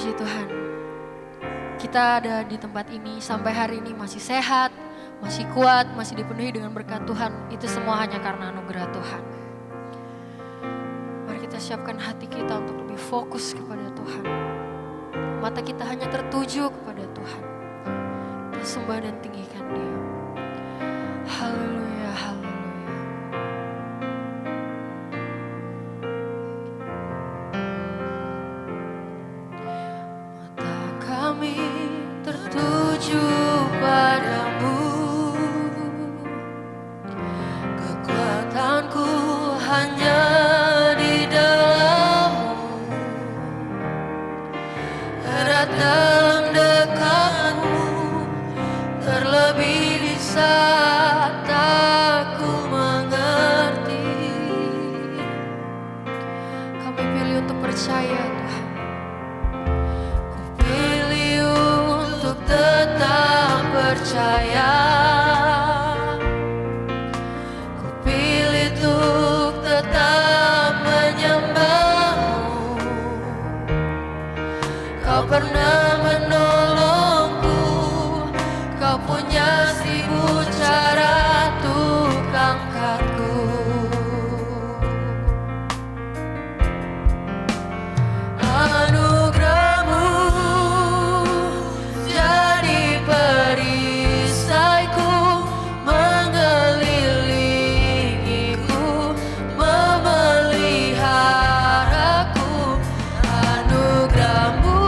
Puji Tuhan, kita ada di tempat ini sampai hari ini masih sehat, masih kuat, masih dipenuhi dengan berkat Tuhan. Itu semua hanya karena anugerah Tuhan. Mari kita siapkan hati kita untuk lebih fokus kepada Tuhan. Mata kita hanya tertuju kepada Tuhan. Kita sembah dan tinggikan Dia. Haleluya, haleluya. Mata kami tertuju padamu. Kekuatanku hanya di dalam-Mu. Erat dalam dekat-Mu, terlebih di saat aku mengerti. Kami pilih untuk percaya Tuhan. Ku pilih untuk tetap percaya. Ku pilih untuk tetap menyembah-Mu. Kau pernah menolongku. Kau punya 1000 cara untuk angkatku. Anugerah-Mu jadi perisaiku, mengelilingiku, memeliharaku. Anugerah-Mu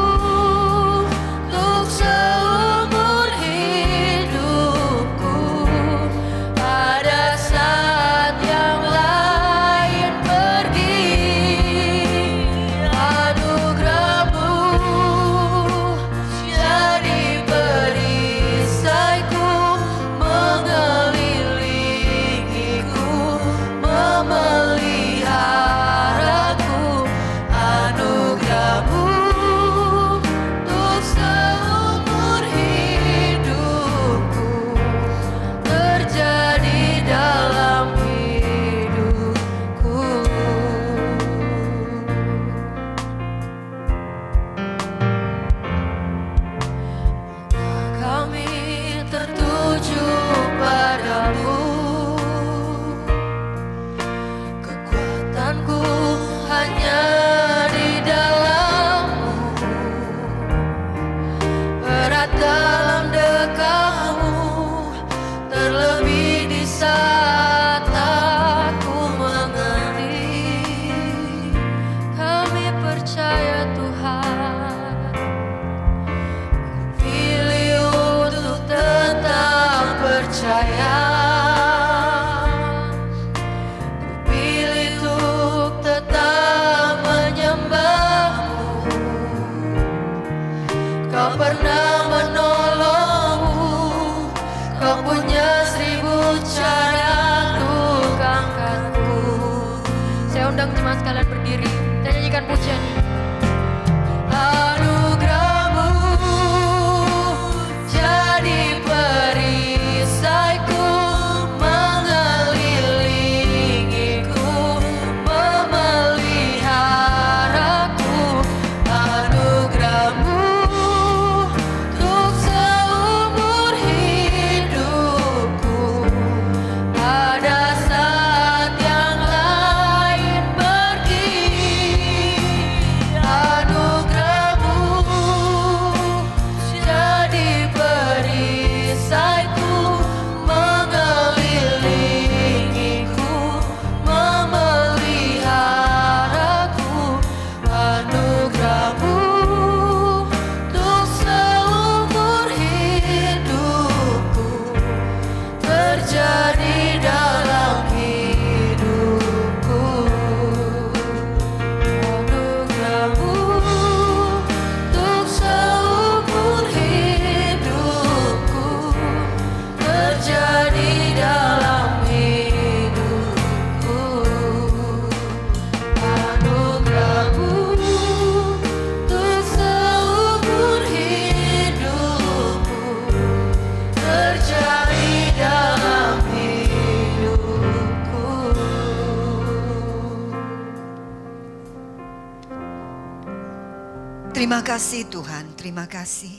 Terima kasih Tuhan, terima kasih.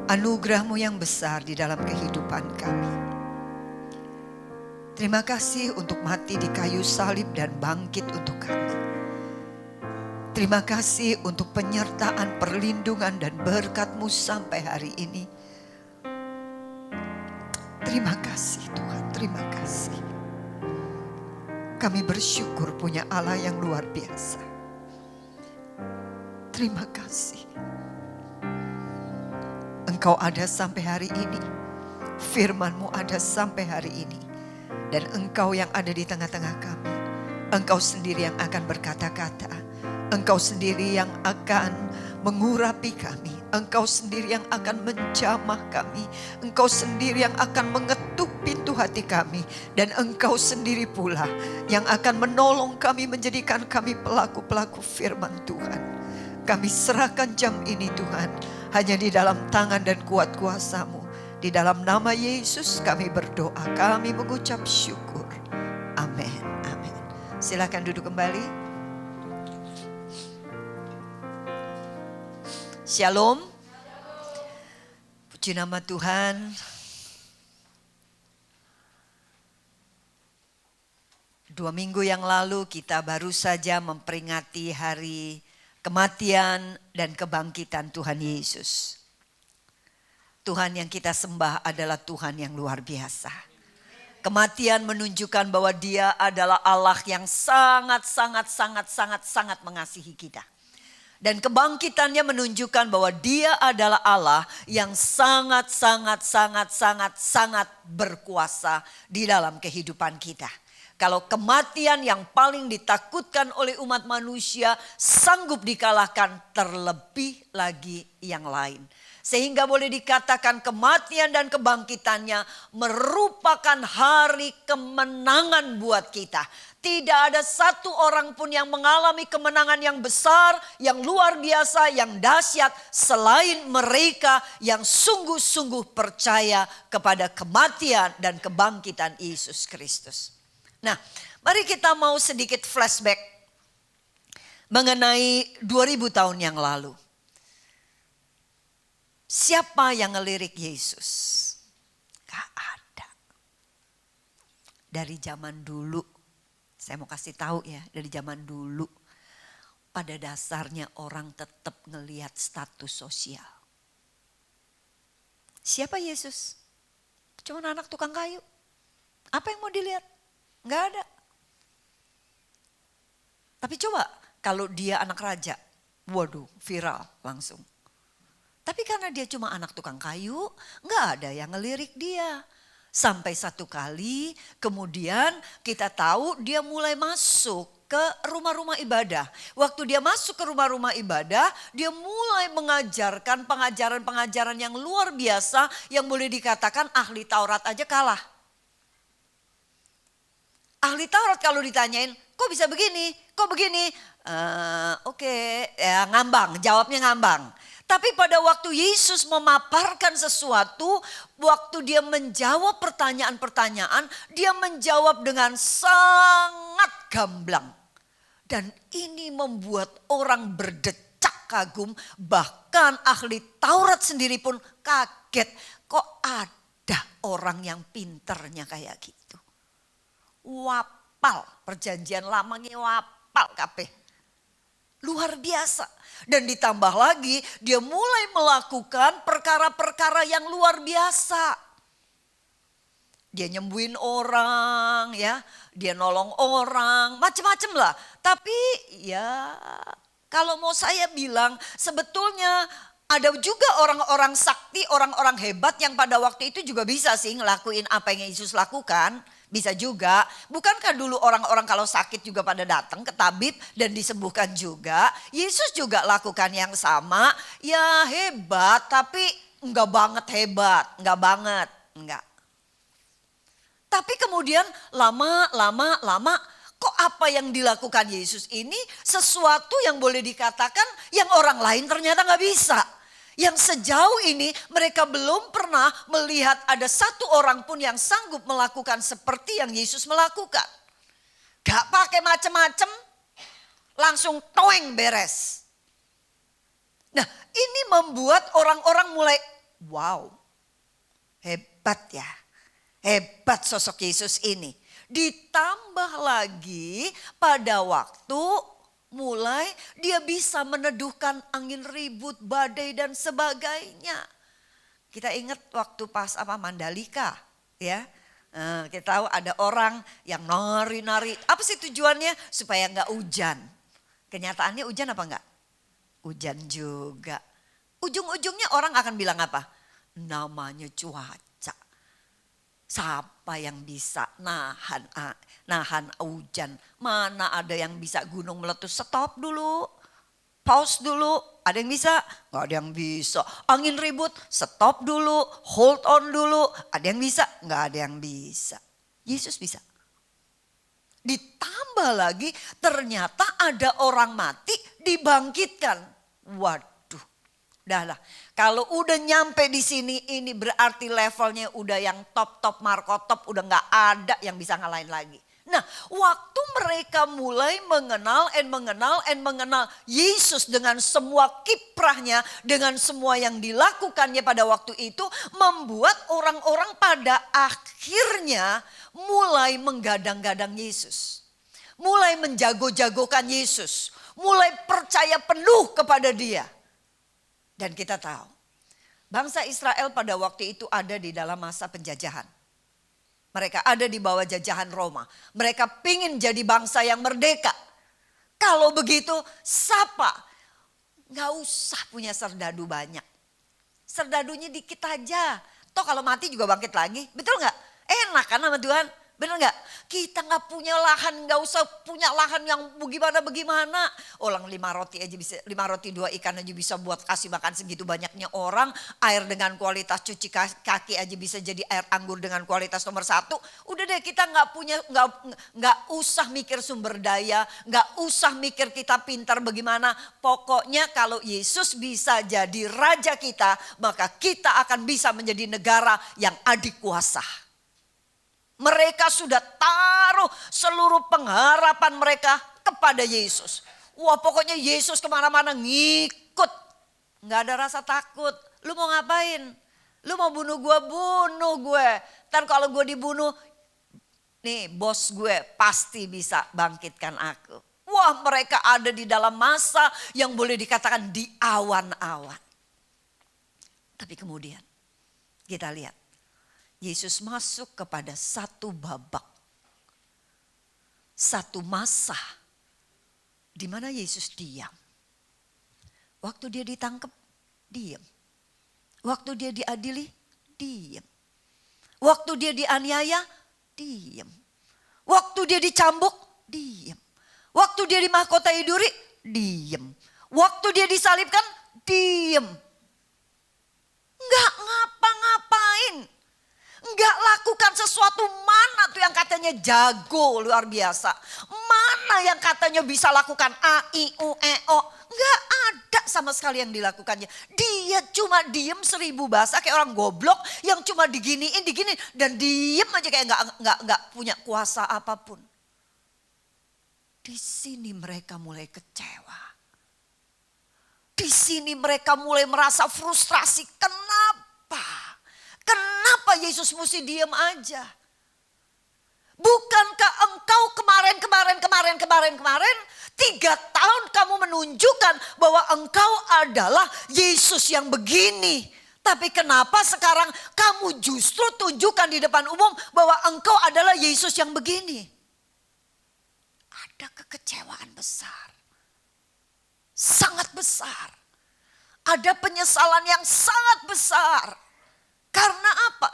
Anugerah-Mu yang besar di dalam kehidupan kami. Terima kasih untuk mati di kayu salib dan bangkit untuk kami. Terima kasih untuk penyertaan, perlindungan dan berkat-Mu sampai hari ini. Terima kasih Tuhan, terima kasih. Kami bersyukur punya Allah yang luar biasa. Terima kasih. Engkau ada sampai hari ini. Firman-Mu ada sampai hari ini. Dan Engkau yang ada di tengah-tengah kami. Engkau sendiri yang akan berkata-kata. Engkau sendiri yang akan mengurapi kami. Engkau sendiri yang akan menjamah kami. Engkau sendiri yang akan mengetuk pintu hati kami. Dan Engkau sendiri pula yang akan menolong kami, menjadikan kami pelaku-pelaku firman Tuhan. Kami serahkan jam ini Tuhan, hanya di dalam tangan dan kuat kuasa-Mu. Di dalam nama Yesus kami berdoa, kami mengucap syukur. Amin, amin. Silakan duduk kembali. Shalom. Puji nama Tuhan. 2 minggu yang lalu kita baru saja memperingati hari kematian dan kebangkitan Tuhan Yesus. Tuhan yang kita sembah adalah Tuhan yang luar biasa. Kematian menunjukkan bahwa Dia adalah Allah yang sangat mengasihi kita. Dan kebangkitannya menunjukkan bahwa Dia adalah Allah yang sangat berkuasa di dalam kehidupan kita. Kalau kematian yang paling ditakutkan oleh umat manusia sanggup dikalahkan, terlebih lagi yang lain. Sehingga boleh dikatakan kematian dan kebangkitannya merupakan hari kemenangan buat kita. Tidak ada satu orang pun yang mengalami kemenangan yang besar, yang luar biasa, yang dahsyat selain mereka yang sungguh-sungguh percaya kepada kematian dan kebangkitan Yesus Kristus. Nah, mari kita mau sedikit flashback mengenai 2000 tahun yang lalu. Siapa yang ngelirik Yesus? Gak ada. Dari zaman dulu, saya mau kasih tahu ya, dari zaman dulu pada dasarnya orang tetap ngelihat status sosial. Siapa Yesus? Cuma anak tukang kayu. Apa yang mau dilihat? Gak ada. Tapi coba kalau dia anak raja, waduh viral langsung. Tapi karena dia cuma anak tukang kayu, gak ada yang ngelirik dia. Sampai satu kali kemudian kita tahu dia mulai masuk ke rumah-rumah ibadah. Waktu dia masuk ke rumah-rumah ibadah, dia mulai mengajarkan pengajaran-pengajaran yang luar biasa yang boleh dikatakan ahli Taurat aja kalah. Ahli Taurat kalau ditanyain, kok bisa begini, kok begini? Oke, ya ngambang, jawabnya ngambang. Tapi pada waktu Yesus memaparkan sesuatu, waktu dia menjawab pertanyaan-pertanyaan, dia menjawab dengan sangat gamblang. Dan ini membuat orang berdecak kagum, bahkan ahli Taurat sendiri pun kaget. Kok ada orang yang pinternya kayak gitu? Wapal, perjanjian lamanya wapal kabeh. Luar biasa. Dan ditambah lagi dia mulai melakukan perkara-perkara yang luar biasa. Dia nyembuhin orang ya, dia nolong orang, macam-macam lah. Tapi ya kalau mau saya bilang sebetulnya ada juga orang-orang sakti, orang-orang hebat yang pada waktu itu juga bisa sih ngelakuin apa yang Yesus lakukan. Bisa juga, bukankah dulu orang-orang kalau sakit juga pada datang ke tabib dan disembuhkan juga. Yesus juga lakukan yang sama, ya hebat tapi enggak banget hebat, enggak banget, enggak. Tapi kemudian lama, kok apa yang dilakukan Yesus ini sesuatu yang boleh dikatakan yang orang lain ternyata enggak bisa. Yang sejauh ini mereka belum pernah melihat ada satu orang pun yang sanggup melakukan seperti yang Yesus melakukan. Gak pakai macam-macam, langsung toeng beres. Nah, ini membuat orang-orang mulai, wow, hebat ya. Hebat sosok Yesus ini. Ditambah lagi pada waktu mulai dia bisa meneduhkan angin ribut, badai dan sebagainya. Kita ingat waktu pas Mandalika ya. Kita tahu ada orang yang nari-nari. Apa sih tujuannya? Supaya nggak hujan. Kenyataannya hujan apa enggak? Hujan juga. Ujung-ujungnya orang akan bilang apa? Namanya cuaca. Siapa yang bisa nahan hujan? Mana ada yang bisa gunung meletus? Stop dulu. Pause dulu. Ada yang bisa? Gak ada yang bisa. Angin ribut? Stop dulu. Hold on dulu. Ada yang bisa? Gak ada yang bisa. Yesus bisa. Ditambah lagi ternyata ada orang mati dibangkitkan. Waduh, dah lah. Kalau udah nyampe di sini ini berarti levelnya udah yang top markotop, udah nggak ada yang bisa ngalahin lagi. Nah, waktu mereka mulai mengenal Yesus dengan semua kiprahnya, dengan semua yang dilakukannya pada waktu itu, membuat orang-orang pada akhirnya mulai menggadang-gadang Yesus. Mulai menjago-jagokan Yesus. Mulai percaya penuh kepada dia. Dan kita tahu, bangsa Israel pada waktu itu ada di dalam masa penjajahan. Mereka ada di bawah jajahan Roma. Mereka pingin jadi bangsa yang merdeka. Kalau begitu, siapa? Gak usah punya serdadu banyak. Serdadunya dikit aja. Toh kalau mati juga bangkit lagi. Betul gak? Enak kan sama Tuhan? Bener gak? Kita gak punya lahan, gak usah punya lahan yang bagaimana. Orang 5 roti aja bisa, 5 roti 2 ikan aja bisa buat kasih makan segitu banyaknya orang. Air dengan kualitas cuci kaki aja bisa jadi air anggur dengan kualitas nomor 1. Udah deh, kita gak usah mikir sumber daya, gak usah mikir kita pintar bagaimana. Pokoknya kalau Yesus bisa jadi raja kita, maka kita akan bisa menjadi negara yang adikuasa. Mereka sudah taruh seluruh pengharapan mereka kepada Yesus. Wah, pokoknya Yesus kemana-mana ngikut. Gak ada rasa takut. Lu mau ngapain? Lu mau bunuh gue. Ntar kalau gue dibunuh, nih bos gue pasti bisa bangkitkan aku. Wah, mereka ada di dalam masa yang boleh dikatakan di awan-awan. Tapi kemudian kita lihat. Yesus masuk kepada satu babak. Satu masa. Di mana Yesus diam. Waktu dia ditangkap, diam. Waktu dia diadili, diam. Waktu dia dianiaya, diam. Waktu dia dicambuk, diam. Waktu dia dimahkotai duri, diam. Waktu dia disalibkan, diam. Enggak ngapa-ngapain. Enggak lakukan sesuatu. Mana tuh yang katanya jago luar biasa. Mana yang katanya bisa lakukan A, I, U, E, O. Enggak ada sama sekali yang dilakukannya. Dia cuma diem 1000 bahasa kayak orang goblok yang cuma diginiin. Dan diem aja kayak enggak punya kuasa apapun. Di sini mereka mulai kecewa. Di sini mereka mulai merasa frustrasi. Kenapa? Kenapa Yesus mesti diam aja? Bukankah engkau kemarin 3 tahun kamu menunjukkan bahwa engkau adalah Yesus yang begini. Tapi kenapa sekarang kamu justru tunjukkan di depan umum bahwa engkau adalah Yesus yang begini? Ada kekecewaan besar. Sangat besar. Ada penyesalan yang sangat besar. Karena apa?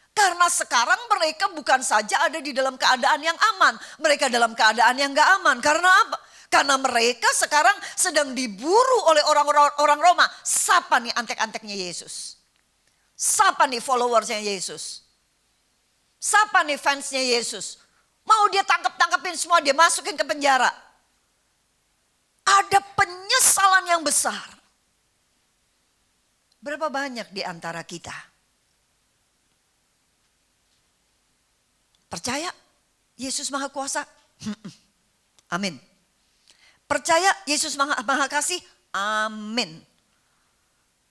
Karena sekarang mereka bukan saja ada di dalam keadaan yang aman. Mereka dalam keadaan yang gak aman. Karena apa? Karena mereka sekarang sedang diburu oleh orang Roma. Siapa nih antek-anteknya Yesus? Siapa nih followersnya Yesus? Siapa nih fansnya Yesus? Mau dia tangkap-tangkapin semua, dia masukin ke penjara. Ada penyesalan yang besar. Berapa banyak di antara kita percaya Yesus Maha Kuasa? Amin. Percaya Yesus Maha Kasih? Amin.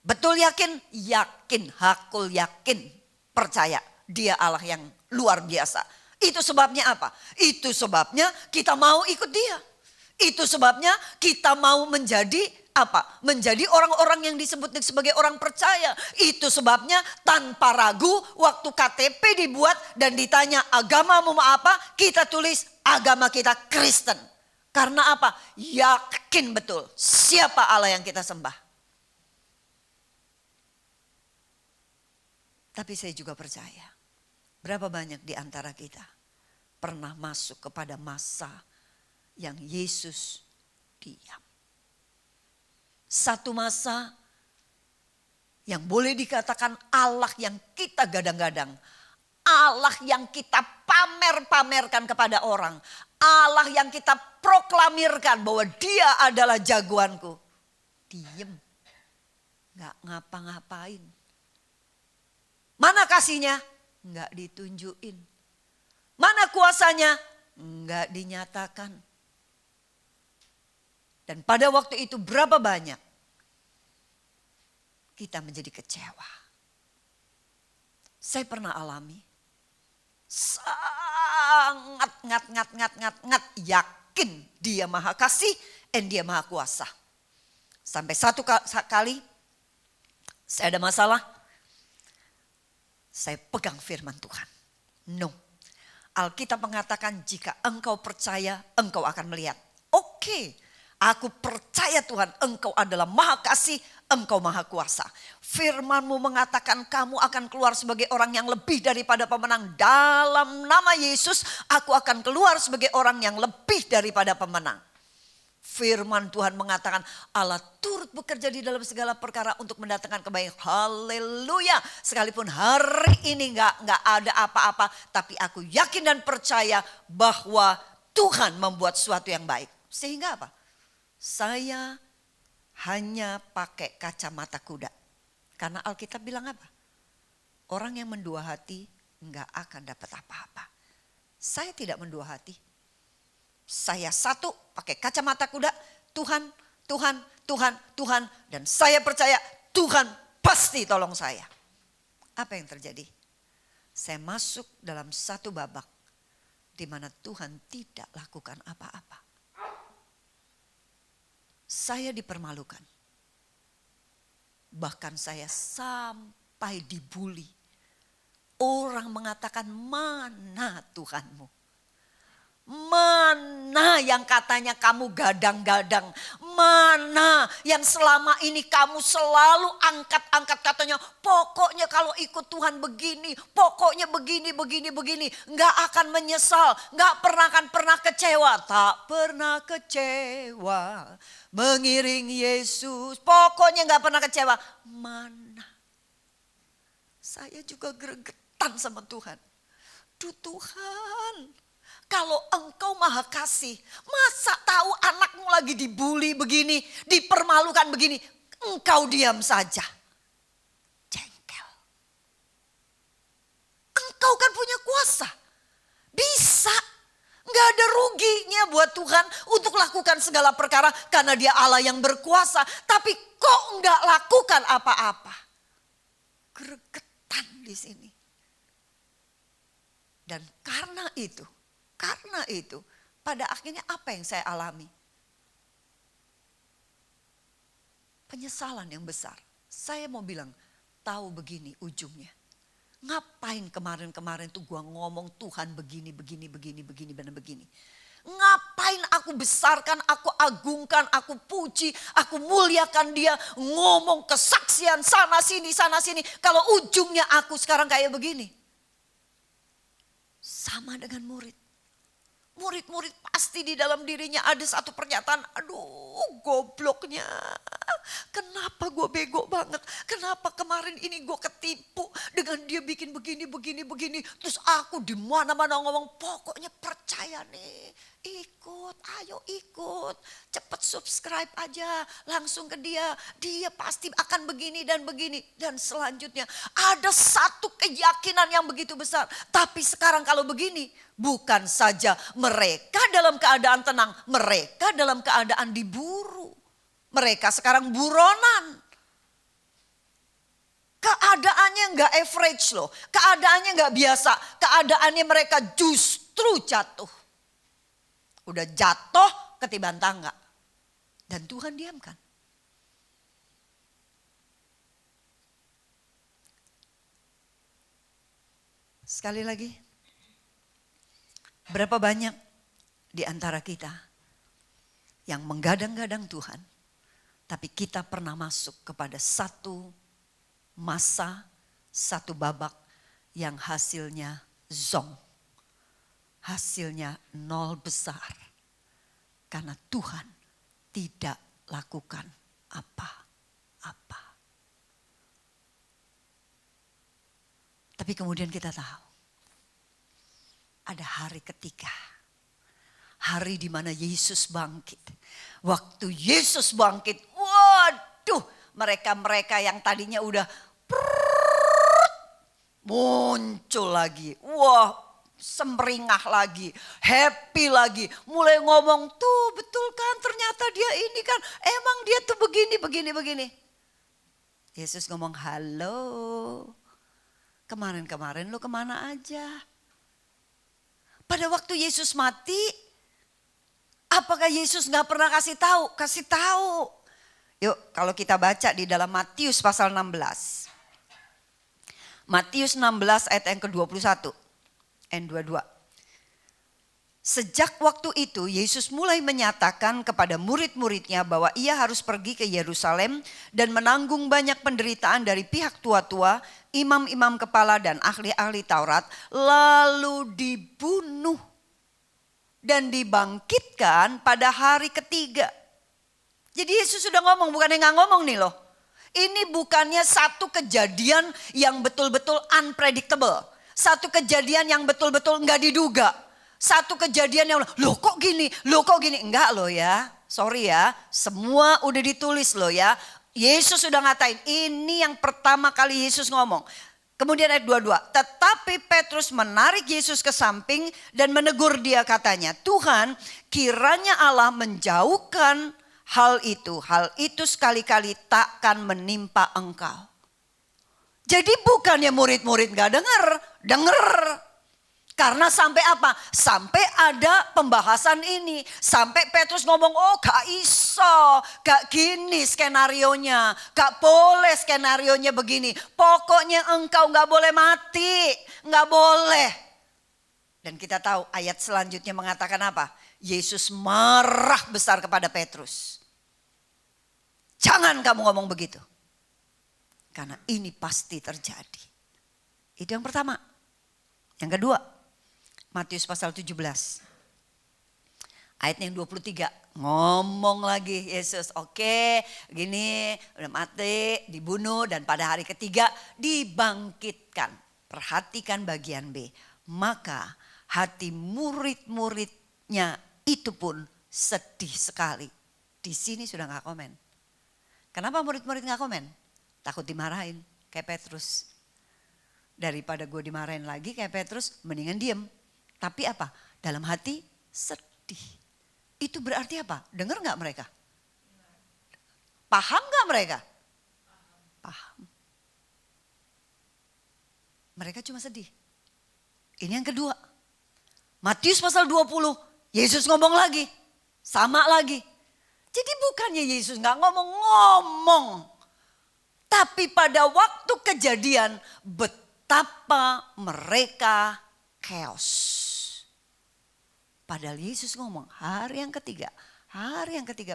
Betul yakin? Yakin, hakul yakin. Percaya dia Allah yang luar biasa. Itu sebabnya apa? Itu sebabnya kita mau ikut dia. Itu sebabnya kita mau menjadi apa? Menjadi orang-orang yang disebut sebagai orang percaya. Itu sebabnya tanpa ragu waktu KTP dibuat dan ditanya agamamu apa? Kita tulis agama kita Kristen. Karena apa? Yakin betul siapa Allah yang kita sembah. Tapi saya juga percaya, berapa banyak di antara kita pernah masuk kepada masa yang Yesus diam. Satu masa yang boleh dikatakan Allah yang kita gadang-gadang. Allah yang kita pamer-pamerkan kepada orang. Allah yang kita proklamirkan bahwa dia adalah jagoanku. Diem, gak ngapa-ngapain. Mana kasihnya? Enggak ditunjukin. Mana kuasanya? Enggak dinyatakan. Dan pada waktu itu berapa banyak kita menjadi kecewa. Saya pernah alami. Sangat ngat yakin dia maha kasih dan dia maha kuasa. Sampai satu kali saya ada masalah. Saya pegang firman Tuhan. No. Alkitab mengatakan jika engkau percaya, engkau akan melihat. Oke, aku percaya Tuhan, engkau adalah maha kasih, engkau maha kuasa. Firman-Mu mengatakan kamu akan keluar sebagai orang yang lebih daripada pemenang. Dalam nama Yesus, aku akan keluar sebagai orang yang lebih daripada pemenang. Firman Tuhan mengatakan Allah turut bekerja di dalam segala perkara untuk mendatangkan kebaikan. Haleluya. Sekalipun hari ini gak ada apa-apa. Tapi aku yakin dan percaya bahwa Tuhan membuat sesuatu yang baik. Sehingga apa? Saya hanya pakai kacamata kuda. Karena Alkitab bilang apa? Orang yang mendua hati gak akan dapat apa-apa. Saya tidak mendua hati. Saya satu pakai kacamata kuda, Tuhan, Tuhan, Tuhan, Tuhan. Dan saya percaya Tuhan pasti tolong saya. Apa yang terjadi? Saya masuk dalam satu babak di mana Tuhan tidak lakukan apa-apa. Saya dipermalukan. Bahkan saya sampai dibully. Orang mengatakan mana Tuhanmu? Mana yang katanya kamu gadang-gadang? Mana yang selama ini kamu selalu angkat-angkat katanya? Pokoknya kalau ikut Tuhan begini, pokoknya begini. Nggak akan menyesal, nggak akan pernah kecewa. Tak pernah kecewa mengiring Yesus. Pokoknya nggak pernah kecewa. Mana? Saya juga gregetan sama Tuhan. Duh Tuhan. Kalau engkau maha kasih, masa tahu anakmu lagi dibully begini, dipermalukan begini, engkau diam saja. Jengkel. Engkau kan punya kuasa. Bisa. Nggak ada ruginya buat Tuhan untuk lakukan segala perkara karena dia Allah yang berkuasa. Tapi kok nggak lakukan apa-apa. Gregetan di sini. Dan karena itu, pada akhirnya apa yang saya alami? Penyesalan yang besar. Saya mau bilang, tahu begini ujungnya. Ngapain kemarin-kemarin tuh gua ngomong Tuhan begini. Ngapain aku besarkan, aku agungkan, aku puji, aku muliakan dia. Ngomong kesaksian sana sini. Kalau ujungnya aku sekarang kayak begini. Sama dengan murid. Murid-murid pasti di dalam dirinya ada satu pernyataan, aduh gobloknya. Kenapa gue bego banget? Kenapa kemarin ini gue ketipu dengan dia bikin begini. Terus aku di mana-mana ngomong pokoknya percaya nih. Ayo ikut. Cepet subscribe aja langsung ke dia. Dia pasti akan begini. Dan selanjutnya ada satu keyakinan yang begitu besar. Tapi sekarang kalau begini, bukan saja mereka dalam keadaan tenang, mereka dalam keadaan diburu. Mereka sekarang buronan. Keadaannya nggak average loh. Keadaannya nggak biasa. Keadaannya mereka justru jatuh. Udah jatuh ketiban tangga. Dan Tuhan diamkan. Sekali lagi. Berapa banyak di antara kita yang menggadang-gadang Tuhan. Tapi kita pernah masuk kepada satu masa, satu babak yang hasilnya zong. Hasilnya nol besar. Karena Tuhan tidak lakukan apa-apa. Tapi kemudian kita tahu. Ada hari ketiga. Hari di mana Yesus bangkit. Waktu Yesus bangkit, waduh, mereka-mereka yang tadinya udah muncul lagi. Wah, semringah lagi, happy lagi. Mulai ngomong, tuh betul kan ternyata dia ini kan, emang dia tuh begini. Yesus ngomong, halo, kemarin-kemarin lu kemana aja? Pada waktu Yesus mati, apakah Yesus gak pernah kasih tahu? Kasih tahu. Yuk kalau kita baca di dalam Matius pasal 16. Matius 16 ayat yang ke-21. N22. Sejak waktu itu Yesus mulai menyatakan kepada murid-muridnya bahwa ia harus pergi ke Yerusalem dan menanggung banyak penderitaan dari pihak tua-tua, imam-imam kepala dan ahli-ahli Taurat, lalu dibunuh dan dibangkitkan pada hari ketiga. Jadi Yesus sudah ngomong, bukannya nggak ngomong nih loh. Ini bukannya satu kejadian yang betul-betul unpredictable. Satu kejadian yang betul-betul nggak diduga. Satu kejadian yang loh kok gini. Enggak loh ya. Sorry ya, semua udah ditulis loh ya. Yesus sudah ngatain, ini yang pertama kali Yesus ngomong. Kemudian ayat 22, tetapi Petrus menarik Yesus ke samping dan menegur dia katanya, Tuhan kiranya Allah menjauhkan hal itu sekali-kali takkan menimpa engkau. Jadi bukannya murid-murid gak denger. Karena sampai apa? Sampai ada pembahasan ini. Sampai Petrus ngomong, oh gak iso, gak gini skenarionya. Gak boleh skenarionya begini. Pokoknya engkau gak boleh mati, gak boleh. Dan kita tahu ayat selanjutnya mengatakan apa? Yesus marah besar kepada Petrus. Jangan kamu ngomong begitu. Karena ini pasti terjadi. Itu yang pertama. Yang kedua, Matius pasal 17. Ayat yang 23. Ngomong lagi Yesus. Oke, gini udah mati, dibunuh dan pada hari ketiga dibangkitkan. Perhatikan bagian B. Maka hati murid-muridnya itu pun sedih sekali. Di sini sudah gak komen. Kenapa murid-murid gak komen? Takut dimarahin kayak Petrus. Daripada gue dimarahin lagi kayak Petrus, mendingan diem. Tapi apa? Dalam hati sedih. Itu berarti apa? Dengar gak mereka? Paham gak mereka? Paham. Mereka cuma sedih. Ini yang kedua. Matius pasal 20. Yesus ngomong lagi. Sama lagi. Jadi bukannya Yesus gak ngomong. Tapi pada waktu kejadian betapa mereka chaos. Padahal Yesus ngomong hari yang ketiga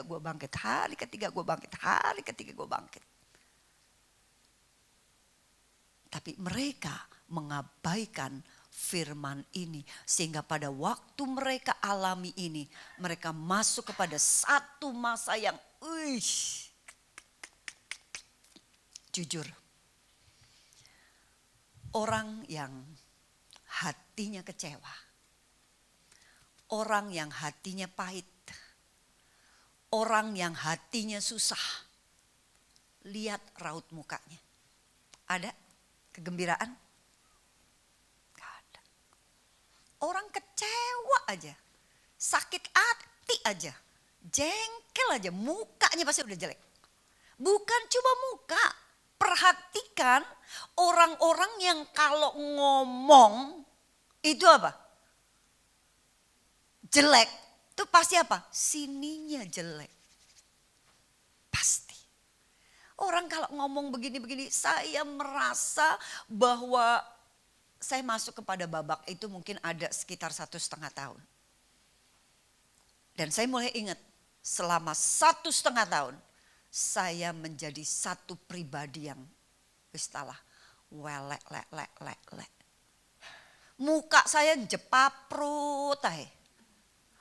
gue bangkit, hari ketiga gue bangkit. Tapi mereka mengabaikan firman ini. Sehingga pada waktu mereka alami ini, mereka masuk kepada satu masa yang jujur. Orang yang hatinya kecewa. Orang yang hatinya pahit. Orang yang hatinya susah. Lihat raut mukanya. Ada kegembiraan? Gak ada. Orang kecewa aja. Sakit hati aja. Jengkel aja, mukanya pasti udah jelek. Bukan cuma muka, perhatikan orang-orang yang kalau ngomong itu apa? Jelek, itu pasti apa? Sininya jelek. Pasti. Orang kalau ngomong begini-begini, saya merasa bahwa saya masuk kepada babak itu mungkin ada sekitar 1,5 tahun. Dan saya mulai ingat, selama 1,5 tahun, saya menjadi satu pribadi yang istilah welek, lek. Muka saya jepaprut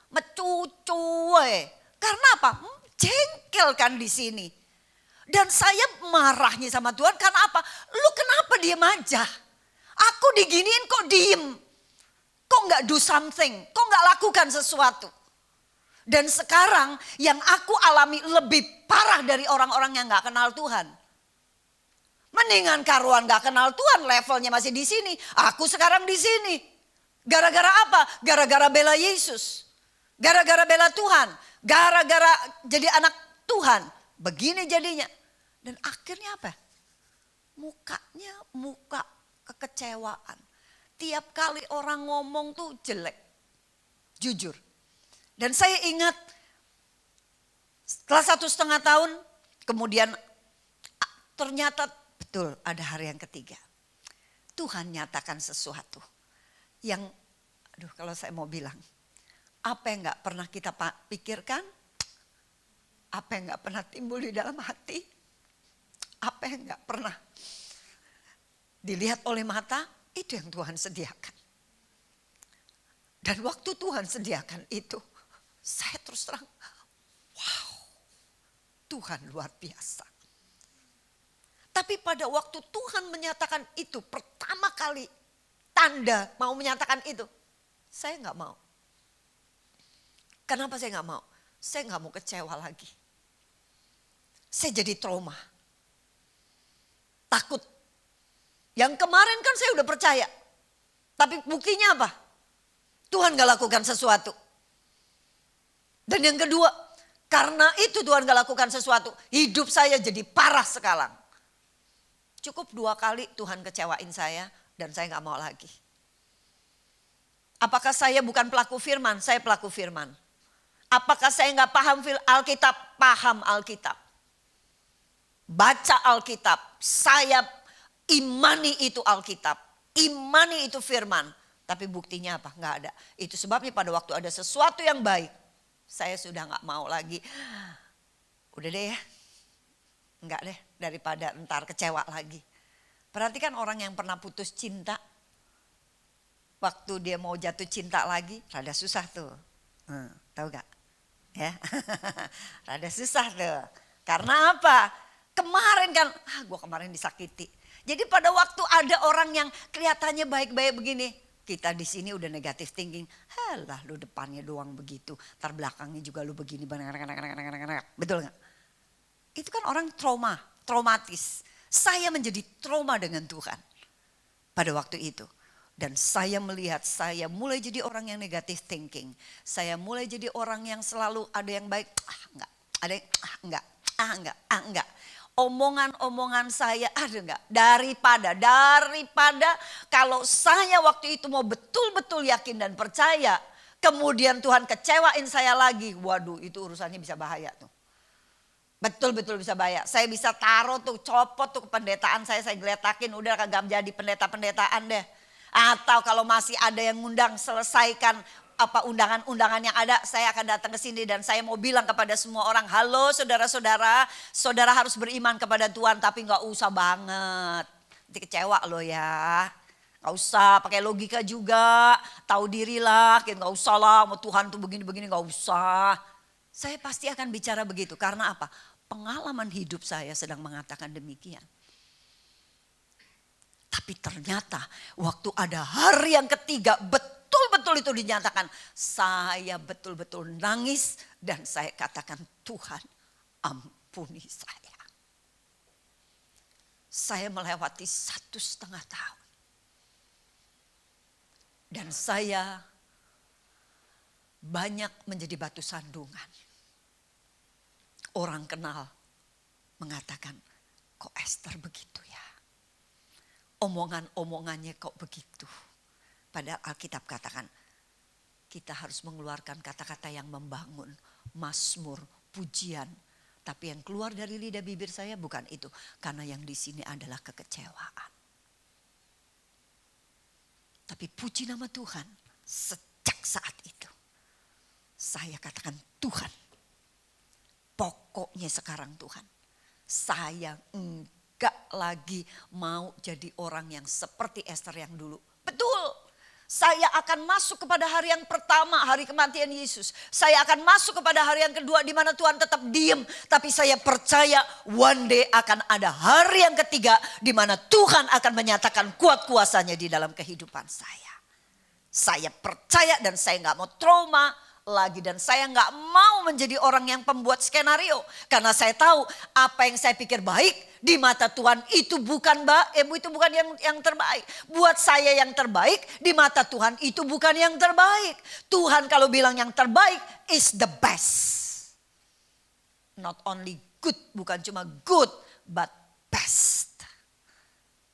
mecucu Karena apa? Jengkel kan di sini. Dan saya marahnya sama Tuhan karena apa? Lu kenapa diem aja? Aku diginiin kok diem? Kok gak do something? Kok gak lakukan sesuatu? Dan sekarang yang aku alami lebih parah dari orang-orang yang gak kenal Tuhan. Mendingan karuan gak kenal Tuhan, levelnya masih di sini. Aku sekarang di sini. Gara-gara apa? Gara-gara bela Yesus. Gara-gara bela Tuhan. Gara-gara jadi anak Tuhan. Begini jadinya. Dan akhirnya apa? Mukanya muka kekecewaan. Tiap kali orang ngomong tuh jelek. Jujur. Dan saya ingat setelah 1,5 tahun kemudian ternyata betul ada hari yang ketiga. Tuhan nyatakan sesuatu yang kalau saya mau bilang. Apa yang gak pernah kita pikirkan. Apa yang gak pernah timbul di dalam hati. Apa yang gak pernah dilihat oleh mata. Itu yang Tuhan sediakan. Dan waktu Tuhan sediakan itu. Saya terus terang. Wow. Tuhan luar biasa. Tapi pada waktu Tuhan menyatakan itu. Pertama kali tanda mau menyatakan itu. Saya gak mau. Kenapa saya gak mau? Saya gak mau kecewa lagi. Saya jadi trauma. Takut. Yang kemarin kan saya udah percaya. Tapi buktinya apa? Tuhan gak lakukan sesuatu. Dan yang kedua, karena itu Tuhan gak lakukan sesuatu. Hidup saya jadi parah sekarang. Cukup 2 kali Tuhan kecewain saya dan saya gak mau lagi. Apakah saya bukan pelaku firman? Saya pelaku firman. Apakah saya gak paham Alkitab? Paham Alkitab. Baca Alkitab. Saya imani itu Alkitab. Imani itu firman. Tapi buktinya apa? Gak ada. Itu sebabnya pada waktu ada sesuatu yang baik. Saya sudah gak mau lagi. Udah deh ya. Enggak deh. Daripada ntar kecewa lagi. Perhatikan orang yang pernah putus cinta. Waktu dia mau jatuh cinta lagi. Rada susah tuh. Tahu gak? Ya. Rada susah tuh. Karena apa? Kemarin kan. Gue kemarin disakiti. Jadi pada waktu ada orang yang kelihatannya baik-baik begini. Kita di sini udah negatif thinking. Halah lu depannya doang begitu. Ntar belakangnya juga lu begini. Betul gak? Itu kan orang traumatis. Saya menjadi trauma dengan Tuhan. Pada waktu itu. Dan saya melihat saya mulai jadi orang yang negatif thinking. Saya mulai jadi orang yang selalu ada yang baik. Enggak. Ada yang enggak. Omongan-omongan saya ada enggak? Daripada kalau saya waktu itu mau betul-betul yakin dan percaya. Kemudian Tuhan kecewain saya lagi. Waduh itu urusannya bisa bahaya tuh. Betul-betul bisa bahaya. Saya bisa taruh tuh copot tuh kependetaan saya geletakin. Udah kagak jadi pendeta-pendetaan deh. Atau kalau masih ada yang ngundang selesaikan apa undangan-undangan yang ada. Saya akan datang ke sini dan saya mau bilang kepada semua orang. Halo saudara-saudara. Saudara harus beriman kepada Tuhan tapi gak usah banget. Nanti kecewa loh ya. Gak usah pakai logika juga. Tahu diri lah. Gak usah lah mau Tuhan tuh begini-begini gak usah. Saya pasti akan bicara begitu. Karena apa? Pengalaman hidup saya sedang mengatakan demikian. Tapi ternyata waktu ada hari yang ketiga betul-betul itu dinyatakan. Saya betul-betul nangis dan saya katakan Tuhan ampuni saya. Saya melewati 1,5 tahun. Dan saya banyak menjadi batu sandungan. orang kenal mengatakan, kok Esther begitu ya? Omongan-omongannya kok begitu? Padahal Alkitab katakan, kita harus mengeluarkan kata-kata yang membangun, mazmur, pujian. Tapi yang keluar dari lidah bibir saya bukan itu. Karena yang di sini adalah kekecewaan. Tapi puji nama Tuhan, sejak saat itu saya katakan, Tuhan, pokoknya sekarang Tuhan, saya enggak lagi mau jadi orang yang seperti Esther yang dulu. Betul, saya akan masuk kepada hari yang pertama, hari kematian Yesus. Saya akan masuk kepada hari yang kedua di mana Tuhan tetap diam. Tapi saya percaya one day akan ada hari yang ketiga di mana Tuhan akan menyatakan kuat kuasanya di dalam kehidupan saya. Saya percaya dan saya gak mau trauma lagi, dan saya nggak mau menjadi orang yang pembuat skenario, karena saya tahu apa yang saya pikir baik di mata Tuhan itu bukan yang terbaik. Buat saya yang terbaik di mata Tuhan itu bukan yang terbaik. Tuhan kalau bilang yang terbaik is the best, not only good, bukan cuma good but best.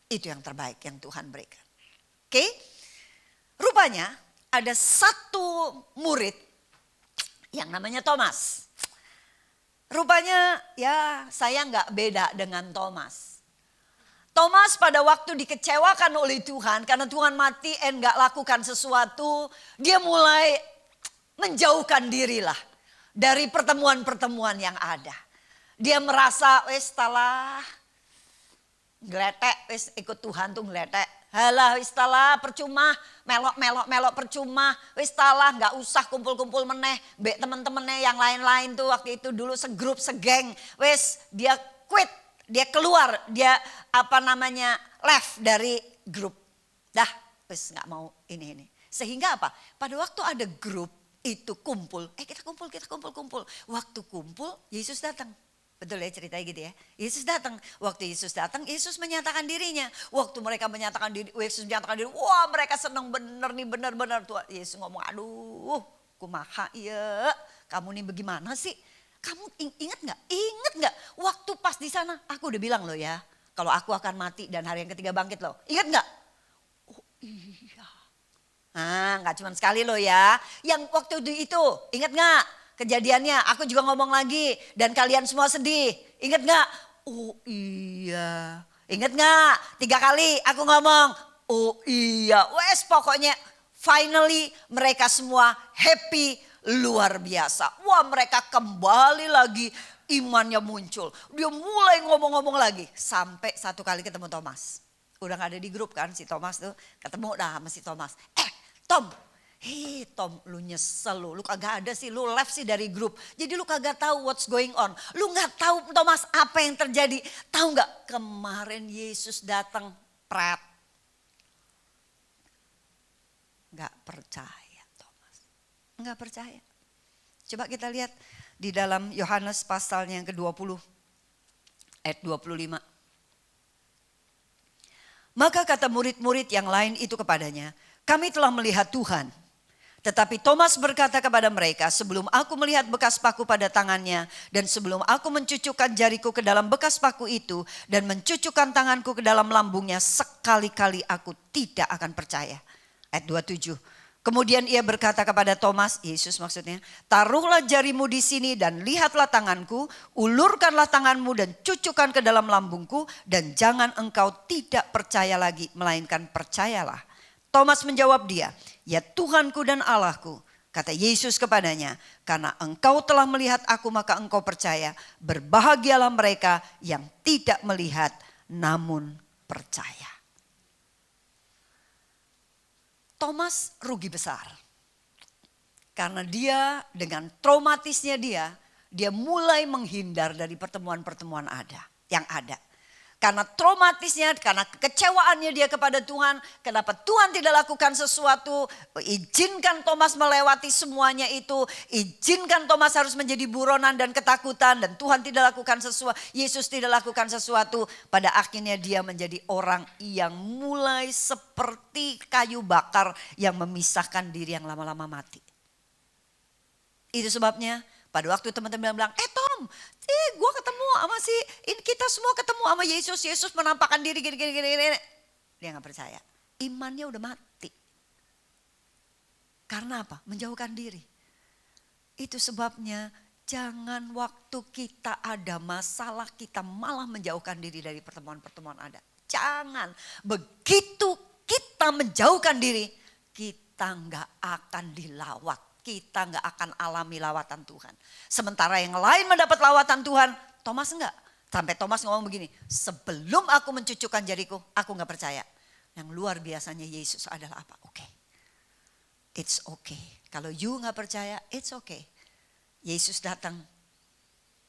Itu yang terbaik yang Tuhan berikan. Oke, rupanya ada satu murid yang namanya Thomas. Rupanya ya saya nggak beda dengan Thomas. Thomas pada waktu dikecewakan oleh Tuhan karena Tuhan mati nggak lakukan sesuatu, dia mulai menjauhkan dirilah dari pertemuan-pertemuan yang ada. Dia merasa wes talah ngeletek, wes ikut Tuhan tuh ngeletek. Halah wis talah percuma, melok percuma, wis talah nggak usah kumpul-kumpul meneh, be temen-temennya yang lain-lain tuh waktu itu dulu segrup segeng, wis dia quit, dia keluar, dia left dari grup, dah wis nggak mau ini. Sehingga apa? Pada waktu ada grup itu kumpul, kita kumpul, waktu kumpul Yesus datang. Betul ya ceritanya gitu ya. Yesus datang. Waktu Yesus datang, Yesus menyatakan dirinya. Waktu mereka menyatakan diri, Yesus menyatakan diri. Wah, mereka senang bener nih, bener-bener. Tuhan Yesus ngomong, aduh, kumaha ya. Kamu nih bagaimana sih? Kamu ingat gak? Ingat gak? Waktu pas di sana, aku udah bilang loh ya. Kalau aku akan mati dan hari yang ketiga bangkit loh. Ingat gak? Oh iya. Nah, gak cuma sekali loh ya. Yang waktu itu, ingat gak? Kejadiannya aku juga ngomong lagi dan kalian semua sedih. Ingat gak? Oh iya. Ingat gak? 3 kali aku ngomong. Oh iya. Wes pokoknya finally mereka semua happy luar biasa. Wah mereka kembali lagi, imannya muncul. Dia mulai ngomong-ngomong lagi. Sampai satu kali ketemu Thomas. Udah gak ada di grup kan si Thomas tuh. Ketemu dah sama si Thomas. Tom. Hei Tom, lu nyesel lu kagak ada sih, lu left sih dari grup. Jadi lu kagak tahu what's going on. Lu gak tahu Thomas apa yang terjadi. Tahu gak kemarin Yesus datang prat. Gak percaya Thomas. Gak percaya. Coba kita lihat di dalam Yohanes pasalnya yang ke-20 ayat 25. Maka kata murid-murid yang lain itu kepadanya, kami telah melihat Tuhan. Tetapi Thomas berkata kepada mereka, sebelum aku melihat bekas paku pada tangannya dan sebelum aku mencucukkan jariku ke dalam bekas paku itu dan mencucukkan tanganku ke dalam lambungnya, sekali-kali aku tidak akan percaya. Ayat 27. Kemudian ia berkata kepada Thomas, Yesus maksudnya, taruhlah jarimu di sini dan lihatlah tanganku, ulurkanlah tanganmu dan cucukkan ke dalam lambungku dan jangan engkau tidak percaya lagi, melainkan percayalah. Thomas menjawab dia, ya Tuhanku dan Allahku. Kata Yesus kepadanya, karena engkau telah melihat aku maka engkau percaya. Berbahagialah mereka yang tidak melihat namun percaya. Thomas rugi besar. Karena dia dengan traumatisnya dia mulai menghindar dari pertemuan-pertemuan yang ada. Karena traumatisnya, karena kekecewaannya dia kepada Tuhan. Kenapa Tuhan tidak lakukan sesuatu. Izinkan Thomas melewati semuanya itu. Izinkan Thomas harus menjadi buronan dan ketakutan. Dan Tuhan tidak lakukan sesuatu. Yesus tidak lakukan sesuatu. Pada akhirnya dia menjadi orang yang mulai seperti kayu bakar. Yang memisahkan diri yang lama-lama mati. Itu sebabnya pada waktu teman-teman bilang, Tom Gue ketemu sama kita semua ketemu sama Yesus. Yesus menampakkan diri gini. Dia gak percaya. Imannya udah mati. Karena apa? Menjauhkan diri. Itu sebabnya jangan waktu kita ada masalah kita malah menjauhkan diri dari pertemuan-pertemuan ada. Jangan. Begitu kita menjauhkan diri, kita gak akan dilawat. Kita gak akan alami lawatan Tuhan. Sementara yang lain mendapat lawatan Tuhan, Thomas enggak. Sampai Thomas ngomong begini, sebelum aku mencucukkan jariku, aku gak percaya. Yang luar biasanya Yesus adalah apa? Oke. It's okay. Kalau you gak percaya, it's okay. Yesus datang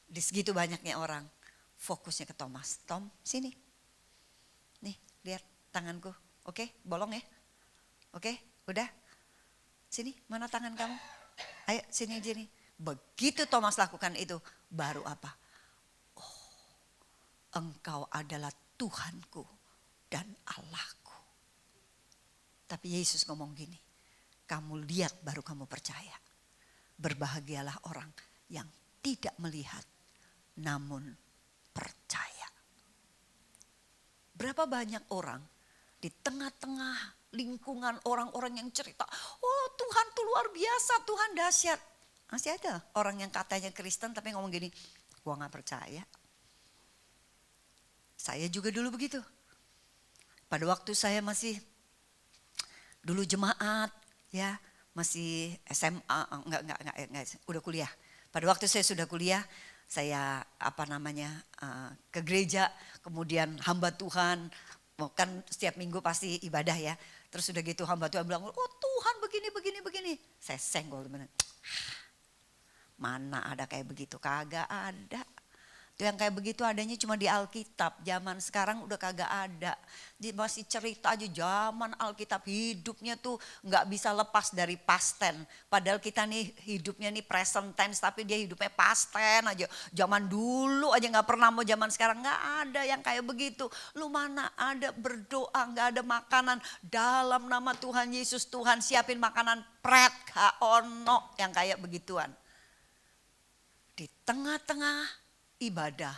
di segitu banyaknya orang, fokusnya ke Thomas. Tom, sini. Nih, lihat tanganku. Oke, bolong ya? Oke, udah. Sini, mana tangan kamu? Ayo, sini. Begitu Thomas lakukan itu, baru apa? Oh, engkau adalah Tuhanku dan Allahku. Tapi Yesus ngomong gini, kamu lihat baru kamu percaya. Berbahagialah orang yang tidak melihat namun percaya. Berapa banyak orang di tengah-tengah lingkungan orang-orang yang cerita, oh Tuhan tuh luar biasa, Tuhan dahsyat. Masih ada orang yang katanya Kristen tapi ngomong gini, gua gak percaya. Saya juga dulu begitu. Pada waktu saya masih dulu jemaat ya, masih SMA, enggak, udah kuliah. Pada waktu saya sudah kuliah, saya ke gereja, kemudian hamba Tuhan, kan setiap minggu pasti ibadah ya. Terus udah gitu hamba Tuhan bilang, oh Tuhan begini. Saya senggol teman. Mana ada kayak begitu, kagak ada. Itu yang kayak begitu adanya cuma di Alkitab. Zaman sekarang udah kagak ada. Dia masih cerita aja zaman Alkitab hidupnya tuh gak bisa lepas dari past tense. Padahal kita nih hidupnya nih present tense tapi dia hidupnya past tense aja. Zaman dulu aja gak pernah, mau zaman sekarang gak ada yang kayak begitu. Lu mana ada berdoa gak ada makanan. Dalam nama Tuhan Yesus, Tuhan siapin makanan pret ono yang kayak begituan. Di tengah-tengah ibadah.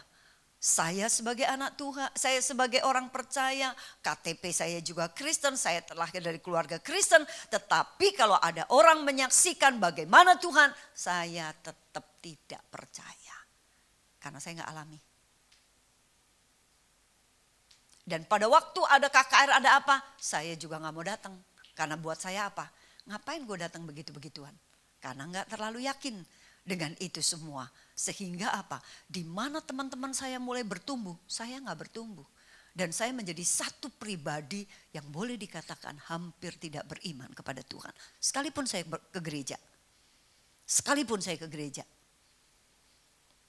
Saya sebagai anak Tuhan, saya sebagai orang percaya, KTP saya juga Kristen, saya terlahir dari keluarga Kristen. Tetapi kalau ada orang menyaksikan bagaimana Tuhan, saya tetap tidak percaya. Karena saya gak alami. Dan pada waktu ada KKR ada apa, saya juga gak mau datang. Karena buat saya apa? Ngapain gue datang begitu-begituan? Karena gak terlalu yakin dengan itu semua. Sehingga apa? Di mana teman-teman saya mulai bertumbuh, saya gak bertumbuh. Dan saya menjadi satu pribadi yang boleh dikatakan hampir tidak beriman kepada Tuhan. Sekalipun saya ke gereja.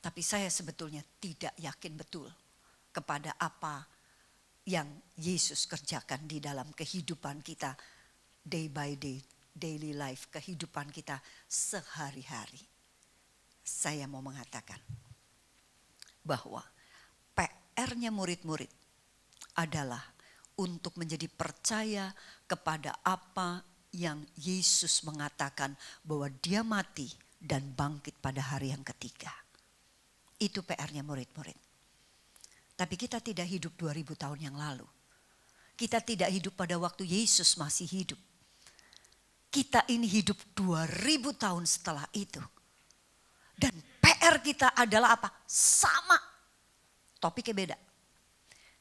Tapi saya sebetulnya tidak yakin betul kepada apa yang Yesus kerjakan di dalam kehidupan kita. Day by day, daily life, kehidupan kita sehari-hari. Saya mau mengatakan bahwa PR-nya murid-murid adalah untuk menjadi percaya kepada apa yang Yesus mengatakan bahwa dia mati dan bangkit pada hari yang ketiga. Itu PR-nya murid-murid. Tapi kita tidak hidup 2000 tahun yang lalu. Kita tidak hidup pada waktu Yesus masih hidup. Kita ini hidup 2000 tahun setelah itu. Dan PR kita adalah apa? Sama. Topiknya beda.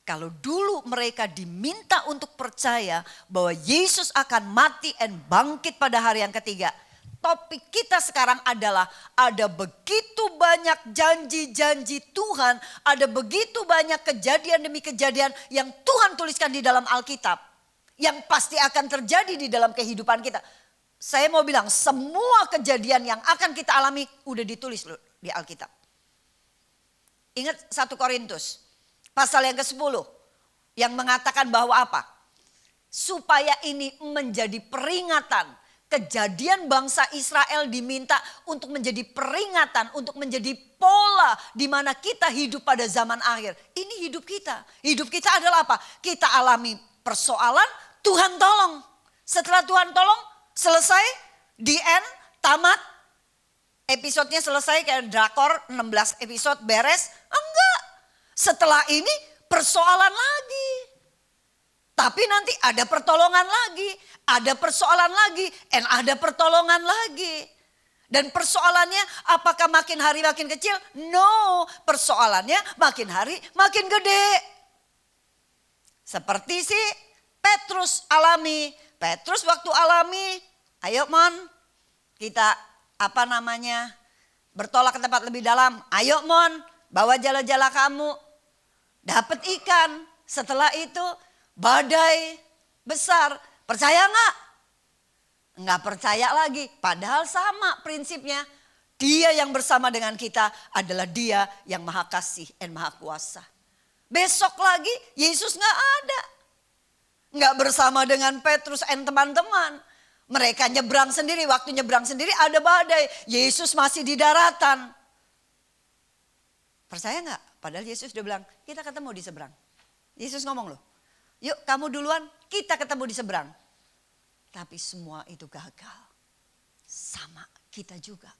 Kalau dulu mereka diminta untuk percaya bahwa Yesus akan mati dan bangkit pada hari yang ketiga. Topik kita sekarang adalah ada begitu banyak janji-janji Tuhan. Ada begitu banyak kejadian demi kejadian yang Tuhan tuliskan di dalam Alkitab. Yang pasti akan terjadi di dalam kehidupan kita. Saya mau bilang semua kejadian yang akan kita alami udah ditulis loh di Alkitab. Ingat 1 Korintus pasal yang ke-10 yang mengatakan bahwa apa? Supaya ini menjadi peringatan. Kejadian bangsa Israel diminta untuk menjadi peringatan, untuk menjadi pola di mana kita hidup pada zaman akhir. Ini hidup kita. Hidup kita adalah apa? Kita alami persoalan, Tuhan tolong. Setelah Tuhan tolong, selesai, the end, tamat. Episodenya selesai kayak drakor 16 episode beres? Enggak. Setelah ini persoalan lagi. Tapi nanti ada pertolongan lagi, ada persoalan lagi, dan ada pertolongan lagi. Dan persoalannya apakah makin hari makin kecil? No, persoalannya makin hari makin gede. Seperti si Petrus alami. Petrus waktu alami, ayo Mon, kita bertolak ke tempat lebih dalam. Ayo Mon, bawa jala-jala kamu. Dapat ikan, setelah itu badai besar. Percaya nggak? Nggak percaya lagi. Padahal sama prinsipnya. Dia yang bersama dengan kita adalah dia yang maha kasih dan maha kuasa. Besok lagi Yesus nggak ada. Nggak bersama dengan Petrus dan teman-teman. Mereka nyebrang sendiri. Waktu nyebrang sendiri ada badai. Yesus masih di daratan. Percaya nggak? Padahal Yesus udah bilang kita ketemu di seberang. Yesus ngomong loh. Yuk kamu duluan, kita ketemu di seberang. Tapi semua itu gagal. Sama kita juga.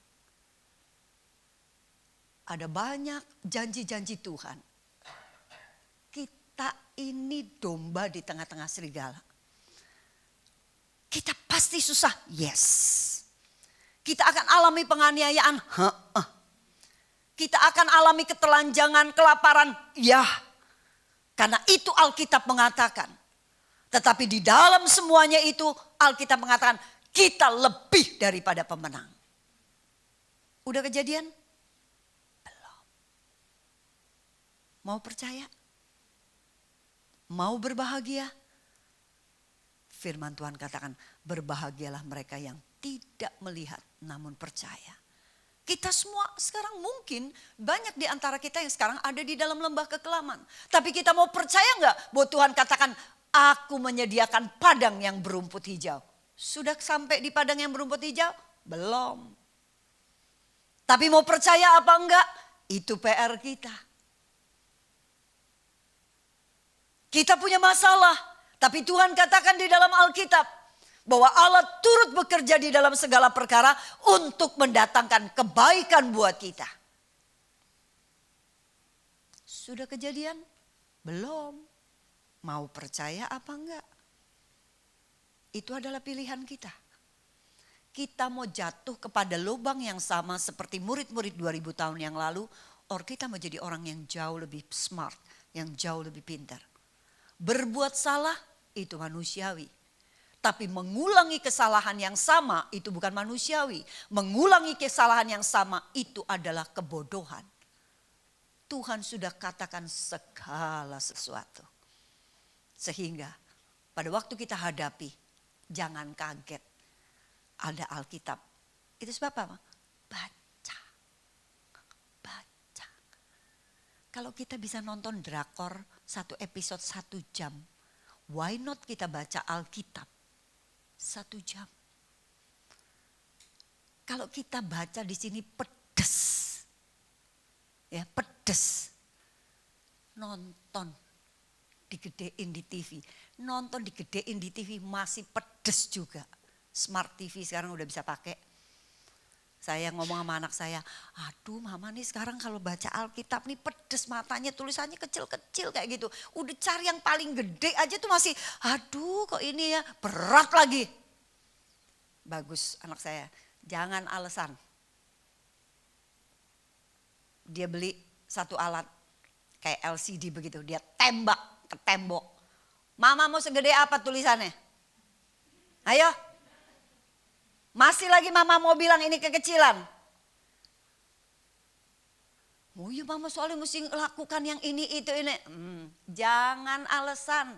Ada banyak janji-janji Tuhan. Kita ini domba di tengah-tengah serigala. Kita pasti susah, yes. Kita akan alami penganiayaan, kita akan alami ketelanjangan, kelaparan, ya. Karena itu Alkitab mengatakan. Tetapi di dalam semuanya itu Alkitab mengatakan kita lebih daripada pemenang. Udah kejadian? Belum. Mau percaya? Mau berbahagia? Firman Tuhan katakan berbahagialah mereka yang tidak melihat namun percaya. Kita semua sekarang mungkin banyak di antara kita yang sekarang ada di dalam lembah kekelaman. Tapi kita mau percaya nggak bahwa Tuhan katakan aku menyediakan padang yang berumput hijau. Sudah sampai di padang yang berumput hijau? Belum. Tapi mau percaya apa enggak? Itu PR kita. Kita punya masalah. Tapi Tuhan katakan di dalam Alkitab. Bahwa Allah turut bekerja di dalam segala perkara untuk mendatangkan kebaikan buat kita. Sudah kejadian? Belum. Mau percaya apa enggak? Itu adalah pilihan kita. Kita mau jatuh kepada lubang yang sama seperti murid-murid 2000 tahun yang lalu. Or kita mau jadi orang yang jauh lebih smart, yang jauh lebih pintar. Berbuat salah itu manusiawi. Tapi mengulangi kesalahan yang sama itu bukan manusiawi. Mengulangi kesalahan yang sama itu adalah kebodohan. Tuhan sudah katakan segala sesuatu. Sehingga pada waktu kita hadapi, jangan kaget. Ada Alkitab. Itu sebab apa? Baca. Baca. Kalau kita bisa nonton drakor 1 episode 1 jam. Why not kita baca Alkitab? 1 jam. Kalau kita baca di sini pedes. Ya, pedes. Nonton digedein di TV. Nonton digedein di TV masih pedes juga. Smart TV sekarang udah bisa pakai. Saya ngomong sama anak saya, aduh mama nih sekarang kalau baca Alkitab nih pedes matanya, tulisannya kecil-kecil kayak gitu. Udah cari yang paling gede aja tuh masih, aduh kok ini ya berat lagi. Bagus anak saya, jangan alasan. Dia beli satu alat kayak LCD begitu, dia tembak ke tembok. Mama mau segede apa tulisannya? Ayo. Masih lagi mama mau bilang ini kekecilan. Oh iya mama soalnya mesti lakukan yang ini itu ini. Jangan alasan.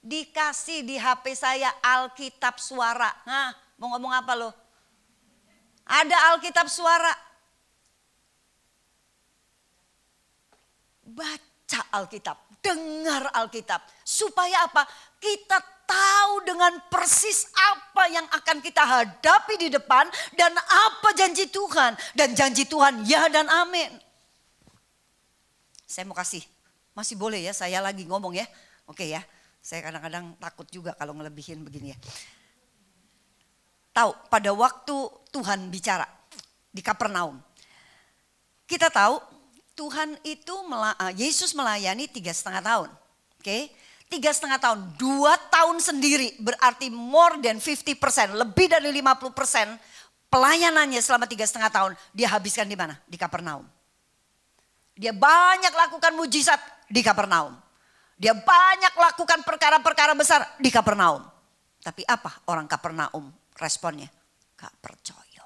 Dikasih di HP saya Alkitab suara. Nah mau ngomong apa lo? Ada Alkitab suara. Baca Alkitab. Dengar Alkitab. Supaya apa? Kita tahu dengan persis apa yang akan kita hadapi di depan dan apa janji Tuhan. Dan janji Tuhan ya dan amin. Saya mau kasih, masih boleh ya saya lagi ngomong ya. Oke ya, saya kadang-kadang takut juga kalau ngelebihin begini ya. Tahu pada waktu Tuhan bicara, di Kapernaum. Kita tahu Tuhan itu Yesus melayani 3,5 tahun. Oke, 3,5 tahun, 2 tahun sendiri berarti more than 50%, lebih dari 50% pelayanannya selama 3,5 tahun dia habiskan di mana? Di Kapernaum. Dia banyak lakukan mujizat di Kapernaum. Dia banyak lakukan perkara-perkara besar di Kapernaum. Tapi apa orang Kapernaum responnya? Gak percaya.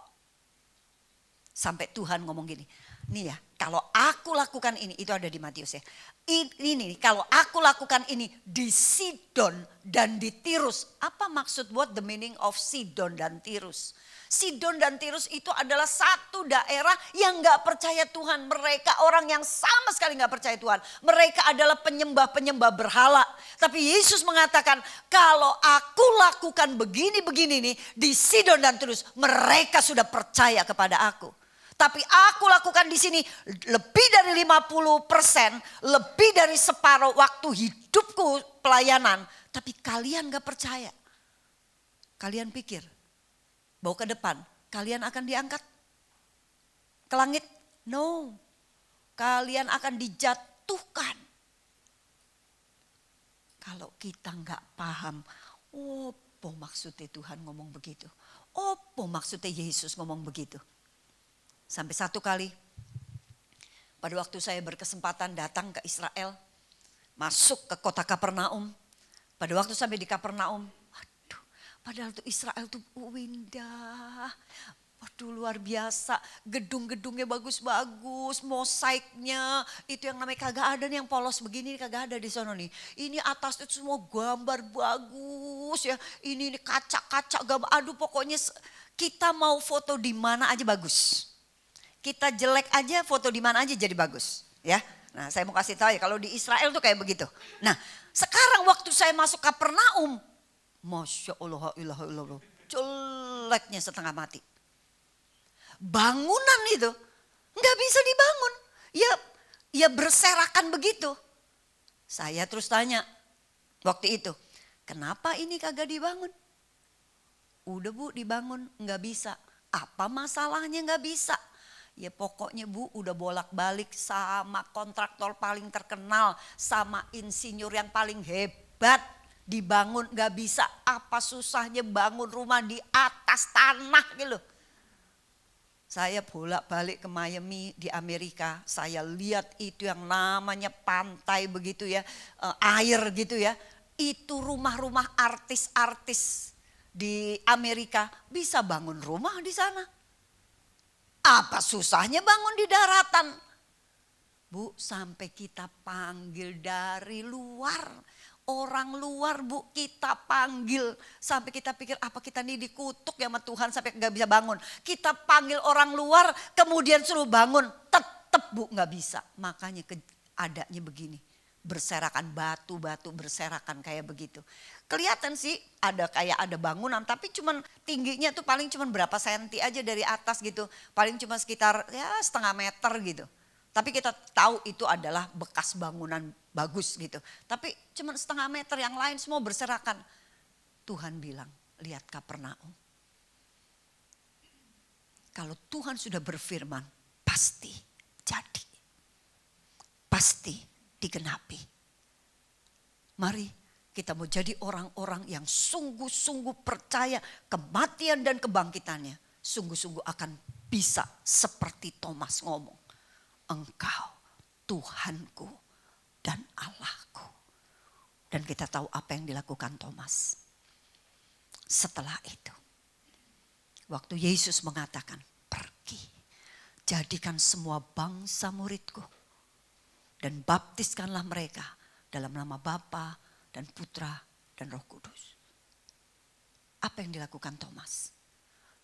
Sampai Tuhan ngomong gini, nih ya kalau aku lakukan ini, itu ada di Matius ya. Ini kalau aku lakukan ini di Sidon dan di Tirus. Apa maksud, what the meaning of Sidon dan Tirus? Sidon dan Tirus itu adalah satu daerah yang gak percaya Tuhan. Mereka orang yang sama sekali gak percaya Tuhan. Mereka adalah penyembah-penyembah berhala. Tapi Yesus mengatakan kalau aku lakukan begini-begini nih di Sidon dan Tirus, mereka sudah percaya kepada aku. Tapi aku lakukan di sini lebih dari 50%, lebih dari separuh waktu hidupku pelayanan. Tapi kalian gak percaya. Kalian pikir bahwa ke depan kalian akan diangkat ke langit? No. Kalian akan dijatuhkan. Kalau kita gak paham, apa maksudnya Tuhan ngomong begitu? Apa maksudnya Yesus ngomong begitu? Sampai satu kali pada waktu saya berkesempatan datang ke Israel, masuk ke kota Kapernaum. Pada waktu sampai di Kapernaum, aduh, padahal tuh Israel tuh indah. Waduh, luar biasa, gedung-gedungnya bagus-bagus, mosaiknya itu yang namanya kagak ada nih yang polos begini, kagak ada di sono nih. Ini atas itu semua gambar bagus ya, ini kaca-kaca gambar, aduh pokoknya kita mau foto di mana aja bagus. Kita jelek aja foto di mana aja jadi bagus ya. Nah saya mau kasih tahu ya kalau di Israel tuh kayak begitu. Nah sekarang waktu saya masuk Kapernaum, Masya Allah, jeleknya setengah mati. Bangunan itu nggak bisa dibangun, ya berserakan begitu. Saya terus tanya waktu itu, kenapa ini kagak dibangun? Udah Bu dibangun, nggak bisa. Apa masalahnya nggak bisa? Ya pokoknya Bu udah bolak-balik sama kontraktor paling terkenal, sama insinyur yang paling hebat, dibangun gak bisa. Apa susahnya bangun rumah di atas tanah gitu. Saya bolak-balik ke Miami di Amerika, saya lihat itu yang namanya pantai begitu ya, air gitu ya. Itu rumah-rumah artis-artis di Amerika bisa bangun rumah di sana. Apa susahnya bangun di daratan? Bu, sampai kita panggil dari luar. Orang luar Bu kita panggil. Sampai kita pikir apa kita nih dikutuk ya sama Tuhan sampai gak bisa bangun. Kita panggil orang luar kemudian suruh bangun. Tetep Bu gak bisa. Makanya adanya begini. Berserakan batu-batu berserakan kayak begitu. Kelihatan sih kayak ada bangunan tapi cuman tingginya tuh paling cuman berapa senti aja dari atas gitu. Paling cuma sekitar ya setengah meter gitu. Tapi kita tahu itu adalah bekas bangunan bagus gitu. Tapi cuman setengah meter, yang lain semua berserakan. Tuhan bilang, lihat Kapernaum. Kalau Tuhan sudah berfirman, pasti jadi. Pasti digenapi. Mari kita mau jadi orang-orang yang sungguh-sungguh percaya kematian dan kebangkitannya. Sungguh-sungguh akan bisa seperti Thomas ngomong. Engkau Tuhanku dan Allahku. Dan kita tahu apa yang dilakukan Thomas. Setelah itu, waktu Yesus mengatakan, pergi, jadikan semua bangsa muridku. Dan baptiskanlah mereka dalam nama Bapa dan Putra dan Roh Kudus. Apa yang dilakukan Thomas?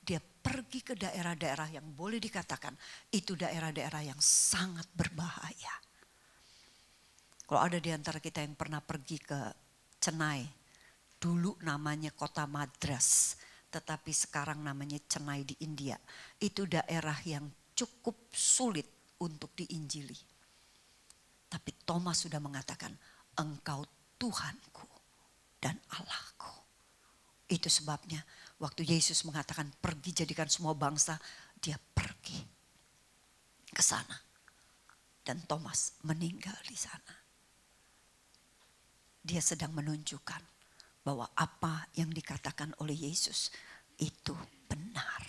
Dia pergi ke daerah-daerah yang boleh dikatakan itu daerah-daerah yang sangat berbahaya. Kalau ada di antara kita yang pernah pergi ke Chennai, dulu namanya kota Madras, tetapi sekarang namanya Chennai di India. Itu daerah yang cukup sulit untuk diinjili. Tapi Thomas sudah mengatakan, engkau Tuhanku dan Allahku. Itu sebabnya waktu Yesus mengatakan pergi jadikan semua bangsa, dia pergi ke sana. Dan Thomas meninggal di sana. Dia sedang menunjukkan bahwa apa yang dikatakan oleh Yesus itu benar.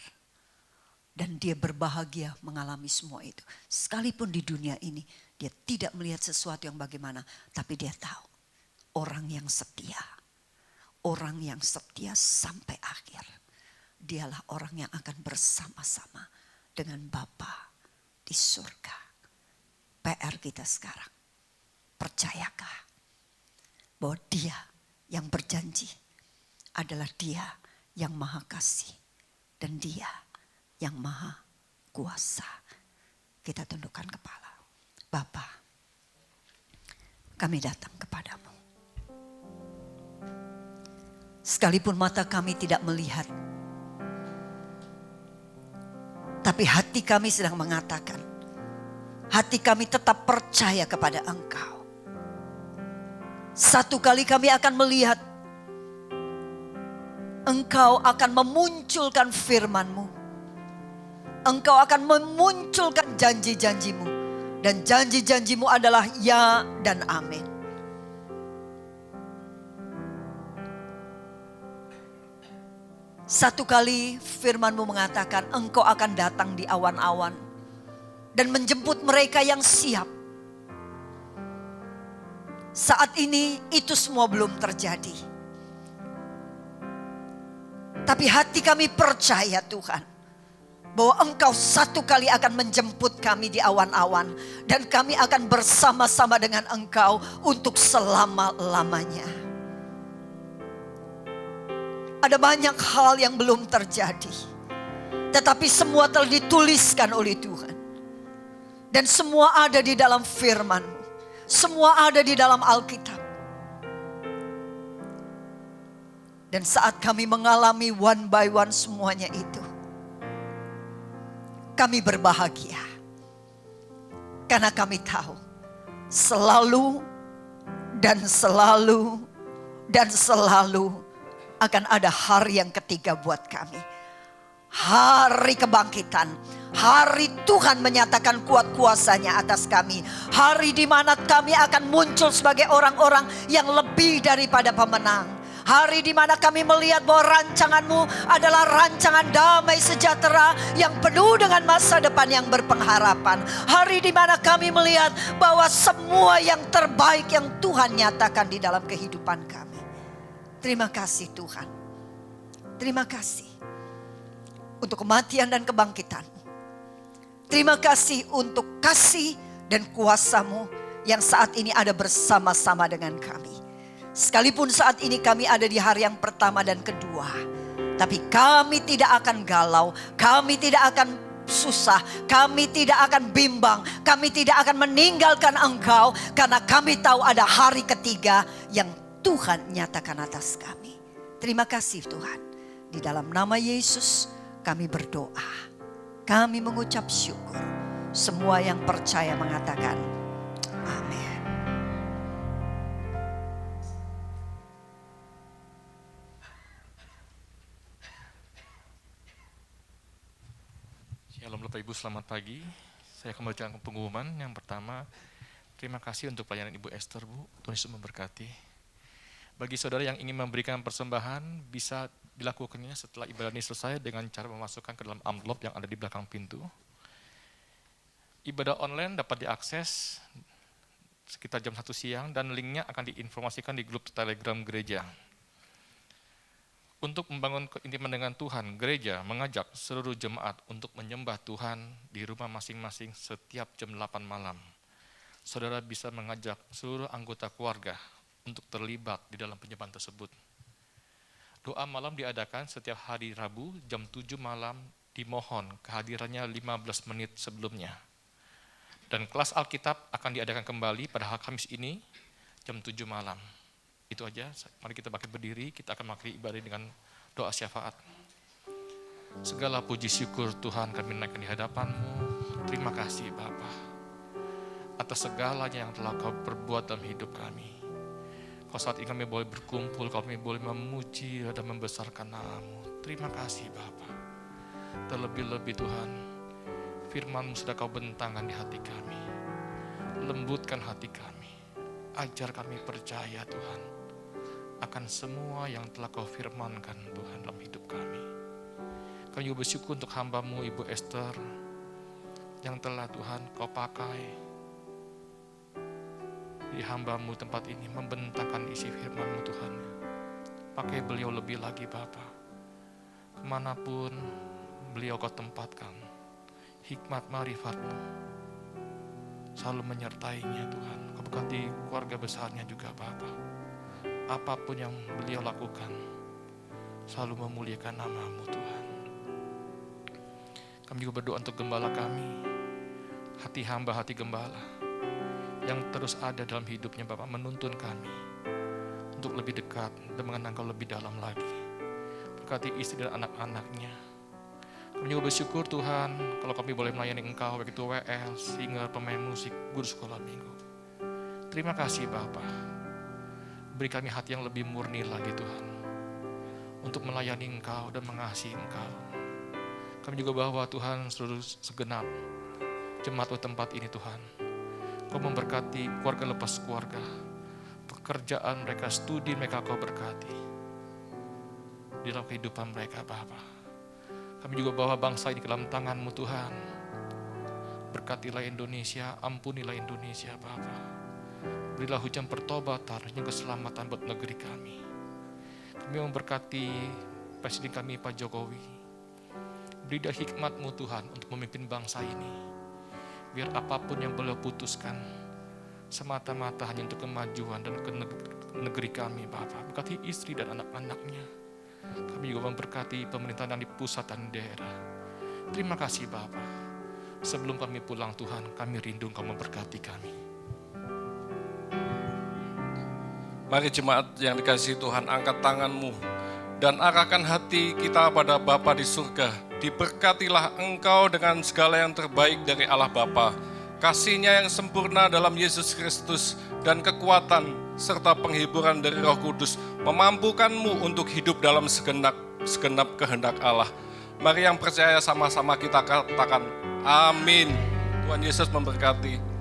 Dan dia berbahagia mengalami semua itu. Sekalipun di dunia ini dia tidak melihat sesuatu yang bagaimana. Tapi dia tahu orang yang setia. Orang yang setia sampai akhir. Dialah orang yang akan bersama-sama dengan Bapa di surga. PR kita sekarang. Percayakah bahwa dia yang berjanji adalah dia yang maha kasih. Dan dia yang maha kuasa. Kita tundukkan kepala. Bapa, kami datang kepadamu. Sekalipun mata kami tidak melihat, tapi hati kami sedang mengatakan, hati kami tetap percaya kepada Engkau. Satu kali kami akan melihat Engkau akan memunculkan firman-Mu. Engkau akan memunculkan janji-janji-Mu. Dan janji-janji-Mu adalah ya dan amin. Satu kali firman-Mu mengatakan Engkau akan datang di awan-awan. Dan menjemput mereka yang siap. Saat ini itu semua belum terjadi. Tapi hati kami percaya Tuhan. Bahwa Engkau satu kali akan menjemput kami di awan-awan. Dan kami akan bersama-sama dengan Engkau untuk selama-lamanya. Ada banyak hal yang belum terjadi. Tetapi semua telah dituliskan oleh Tuhan. Dan semua ada di dalam firman-Mu. Semua ada di dalam Alkitab. Dan saat kami mengalami one by one semuanya itu. Kami berbahagia. Karena kami tahu. Selalu dan selalu dan selalu akan ada hari yang ketiga buat kami. Hari kebangkitan. Hari Tuhan menyatakan kuat kuasanya atas kami. Hari di mana kami akan muncul sebagai orang-orang yang lebih daripada pemenang. Hari di mana kami melihat bahwa rancangan-Mu adalah rancangan damai sejahtera yang penuh dengan masa depan yang berpengharapan. Hari di mana kami melihat bahwa semua yang terbaik yang Tuhan nyatakan di dalam kehidupan kami. Terima kasih Tuhan. Terima kasih untuk kematian dan kebangkitan. Terima kasih untuk kasih dan kuasa-Mu yang saat ini ada bersama-sama dengan kami. Sekalipun saat ini kami ada di hari yang pertama dan kedua. Tapi kami tidak akan galau. Kami tidak akan susah. Kami tidak akan bimbang. Kami tidak akan meninggalkan Engkau. Karena kami tahu ada hari ketiga yang Tuhan nyatakan atas kami. Terima kasih Tuhan. Di dalam nama Yesus kami berdoa. Kami mengucap syukur. Semua yang percaya mengatakan amin. Shalom Bapak Ibu, selamat pagi. Saya akan membacakan pengumuman. Yang pertama, terima kasih untuk pelayanan Ibu Esther, Bu. Tuhan Yesus memberkati. Bagi saudara yang ingin memberikan persembahan, bisa dilakukannya setelah ibadah ini selesai dengan cara memasukkan ke dalam amplop yang ada di belakang pintu. Ibadah online dapat diakses sekitar jam 1 siang dan linknya akan diinformasikan di grup Telegram gereja. Untuk membangun keintiman dengan Tuhan, gereja mengajak seluruh jemaat untuk menyembah Tuhan di rumah masing-masing setiap jam 8 malam. Saudara bisa mengajak seluruh anggota keluarga untuk terlibat di dalam penyembahan tersebut. Doa malam diadakan setiap hari Rabu jam 7 malam, dimohon kehadirannya 15 menit sebelumnya. Dan kelas Alkitab akan diadakan kembali pada hari Kamis ini jam 7 malam. Itu aja, mari kita bangkit berdiri, kita akan mengakhiri ibadah dengan doa syafaat. Segala puji syukur Tuhan kami naikkan di hadapan-Mu. Terima kasih Bapa atas segalanya yang telah Kau perbuat dalam hidup kami. Kau saat ini kami boleh berkumpul, kami boleh memuji dan membesarkan nama-Mu. Terima kasih Bapa. Terlebih-lebih Tuhan, firman-Mu sudah Kau bentangkan di hati kami. Lembutkan hati kami. Ajar kami percaya Tuhan akan semua yang telah Kau firmankan Tuhan dalam hidup kami. Kami juga bersyukur untuk hamba-Mu Ibu Esther yang telah Tuhan Kau pakai di hamba-Mu tempat ini membentangkan isi firman-Mu Tuhan. Pakai beliau lebih lagi Bapa. Kemanapun beliau Kau tempatkan, hikmat marifat-Mu selalu menyertainya Tuhan. Kau berkati keluarga besarnya juga Bapa. Apapun yang beliau lakukan, selalu memuliakan nama-Mu Tuhan. Kami juga berdoa untuk gembala kami, hati hamba, hati gembala, yang terus ada dalam hidupnya Bapak, menuntun kami untuk lebih dekat dan mengenal Kau lebih dalam lagi. Berkati istri dan anak-anaknya. Kami juga bersyukur Tuhan kalau kami boleh melayani Engkau, baik itu WL, singer, pemain musik, guru sekolah minggu. Terima kasih Bapa. Beri kami hati yang lebih murni lagi Tuhan, untuk melayani Engkau dan mengasihi Engkau. Kami juga bahwa Tuhan seluruh segenap jemaat di tempat ini Tuhan, Kau memberkati keluarga lepas keluarga, pekerjaan mereka, studi mereka Kau berkati di dalam kehidupan mereka Bapa. Kami juga bawa bangsa ini ke dalam tangan-Mu Tuhan. Berkatilah Indonesia, ampunilah Indonesia Bapa. Berilah hujan pertobatan dan keselamatan buat negeri kami. Kami memberkati Presiden kami Pak Jokowi. Berilah hikmat-Mu Tuhan untuk memimpin bangsa ini. Biar apapun yang beliau putuskan semata-mata hanya untuk kemajuan dan ke negeri kami Bapa. Berkati istri dan anak-anaknya. Kami juga memberkati pemerintahan di pusat dan daerah. Terima kasih Bapa. Sebelum kami pulang Tuhan, kami rindu Kau memberkati kami. Mari jemaat yang dikasihi Tuhan, angkat tangan-mu dan arahkan hati kita pada Bapa di surga. Diberkatilah engkau dengan segala yang terbaik dari Allah Bapa, kasih-Nya yang sempurna dalam Yesus Kristus, dan kekuatan serta penghiburan dari Roh Kudus memampukanmu untuk hidup dalam segenap kehendak Allah. Mari yang percaya sama-sama kita katakan amin. Tuhan Yesus memberkati.